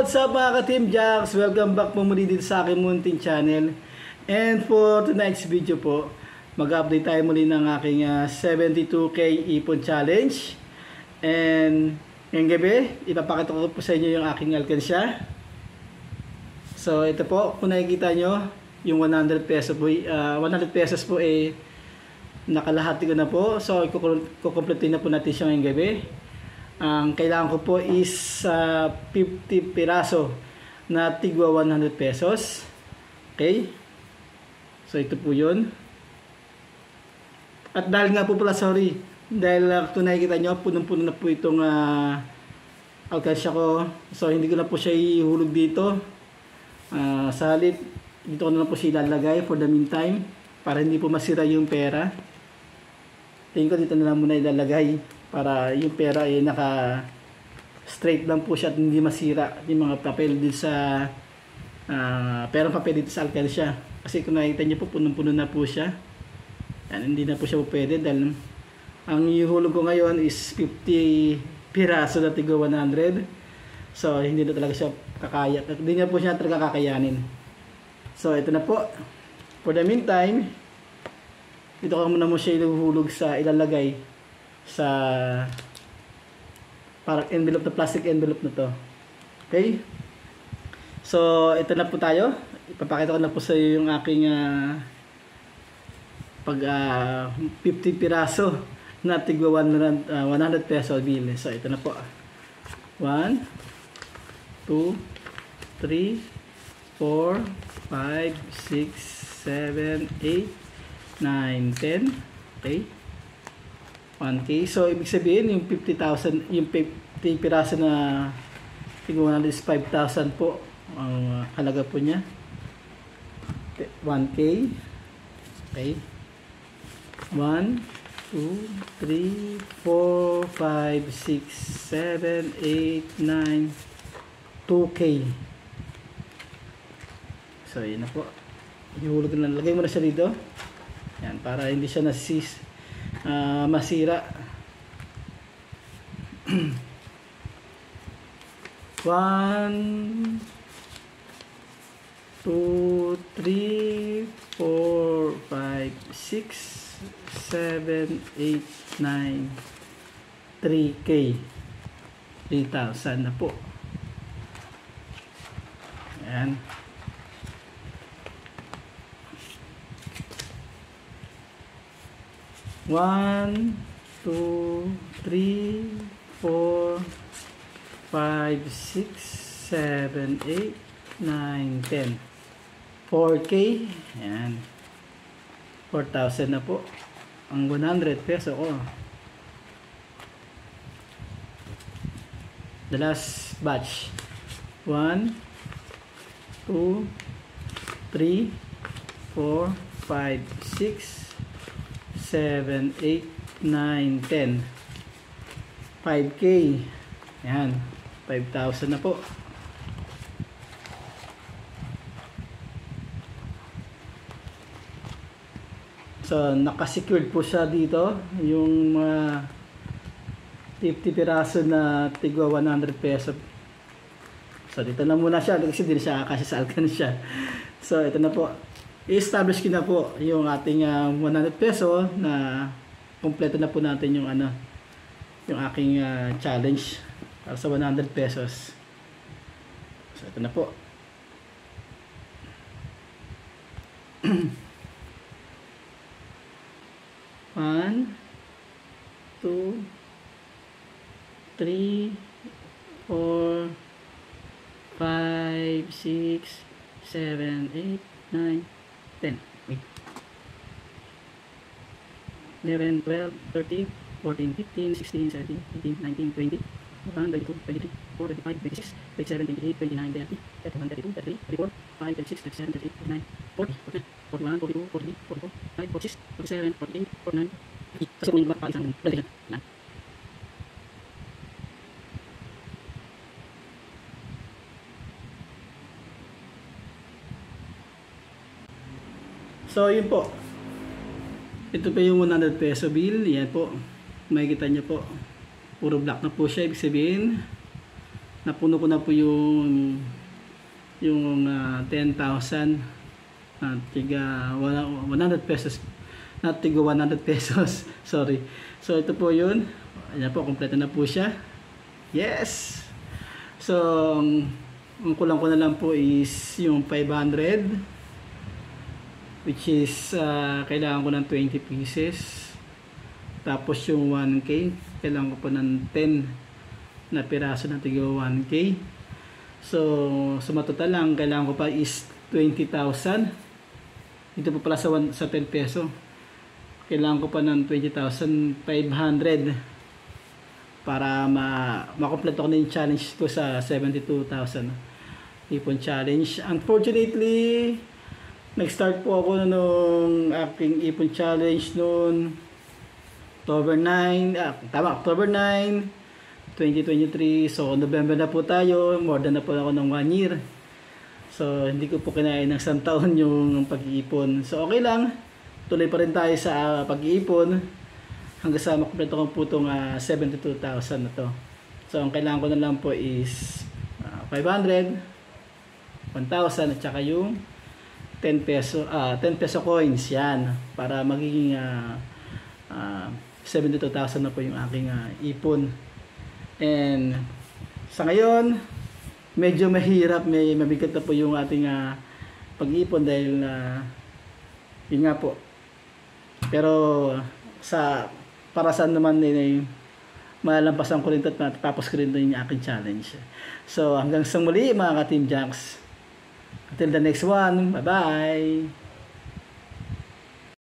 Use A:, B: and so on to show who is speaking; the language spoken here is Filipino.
A: what's up mga ka-Team Jacks? Welcome back po muli dito sa aking munting channel. And for tonight's video po, mag-update tayo muli ng aking 72k ipon challenge. And ngayong gabi, ipapakita ko po sa inyo yung aking alkansya. So ito po, kung nakikita nyo, yung 100 pesos po, 100 pesos po nakalahati ko na po. So kukumpletin na po natin siya ngayong gabi. Ang kailangan ko po is 50 piraso na tigwa 100 pesos. Okay? So ito po yun. At dahil nga po pala, sorry, dahil kung nakikita nyo, punong-puno na po itong alkansya ko. So hindi ko na po siya ihulog dito. Sa halip, dito ko na po siya ilalagay for the meantime, para hindi po masira yung pera. Tingin ko dito na lang muna ilalagay para yung pera ay naka straight lang po siya at hindi masira yung mga papel dito sa perang papel dito sa alkansya. Kasi kung nakita niyo po, punong-puno na po siya. Yan, hindi na po siya pwede dahil ang ihulog ko ngayon is 50 piraso na tigo 100. So hindi na talaga siya kakaya. Hindi na po siya talaga kakayanin. So ito na po. For the meantime, dito ko muna mo siya iluhulog sa ilalagay sa parang envelope na plastic envelope na to. Okay? So ito na po tayo. Ipapakita ko na po sa iyo yung aking 50 piraso na tigwa 100 peso bill. So ito na po. 1 2 3 4 5 6 7 8 9 10. Okay? 1K. So, ibig sabihin, yung 50,000, yung 50 piraso na tigwa 100 is 5,000 po ang halaga po niya. 1K. Okay. 1, 2, 3, 4, 5, 6, 7, 8, 9, 2K. So, yun na po. Ihulog na. Lagay mo na siya dito. Yan, para hindi siya masira. 1 2 3 4 5 6 7 8 9 3K. 3,000 na po. Ayan. One, 2, 3, 4, 5, 6, 7, 8, 9, 10. 4K. Ayan. 4,000 na po. Ang 100 peso ko. The last batch. 1, 2, 3, 4, 5, 6, 7, 8, 9, 10. 5K. Ayan. 5,000 na po. So, nakasecured po siya dito. Yung mga 50 piraso na tigwa 100 peso. So, dito na muna siya. Kasi din siya kasi sa alkansya. So, ito na po. I-establish ko na po yung ating 100 peso na kompleto na po natin yung yung aking challenge para sa 100 pesos. So ito na po. 1 2 3 4 5 6 7 8 9 10. Wait. 11, 12, 13, 14, 15, 16, 17, 18, 19, 20, 21, 22, 23, 24, 25, 26, 27, 28, 29, 30, 31, 32, 33, 34, 5, 36, 37, 38, 39, 40, 41, 42, 43, 44, 45, 46, 47, 48, 49, 50. Kasi kung yung iba pa isang dalihan. So, yun po. Ito pa yung 100 peso bill. Yan po. Makikita nyo po. Puro black na po siya. Ibig sabihin, napuno ko na po yung 10,000 at tiga 100 pesos, not tiga 100 pesos. Sorry. So ito po yun. Ayan po, kompleto na po siya. Yes. So ang kulang ko na lang po is yung 500, which is kailangan ko ng 20 pieces. Tapos yung 1K, kailangan ko po ng 10 na piraso na tiga 1K. So sumatotal lang, kailangan ko pa is 20,000. Dito po pala sa 10 peso. Kailangan ko pa ng 20,500 para makompleto ko na yung challenge ko sa 72,000 ipon challenge. Unfortunately, nag-start po ako nung aking ipon challenge noon October 9, October 9, 2023. So November na po tayo, more than na po ako ng 1 year. So hindi ko po kinain ng isang taon yung pag-iipon. So okay lang, tuloy pa rin tayo sa pag-iipon hanggang sa makumpleto ko po itong 72,000 na to. So ang kailangan ko na lang po is 500, 1,000 at saka yung 10 peso coins yan para magiging 72,000 na po yung aking ipon. And sa ngayon medyo mahirap, mabigat na po yung ating pag-ipon dahil yun nga po. Pero para saan naman malalampasan ko rin ito at tapos ko rin yung aking challenge. So hanggang sa muli mga ka-Team Jacks. Until the next one, bye bye!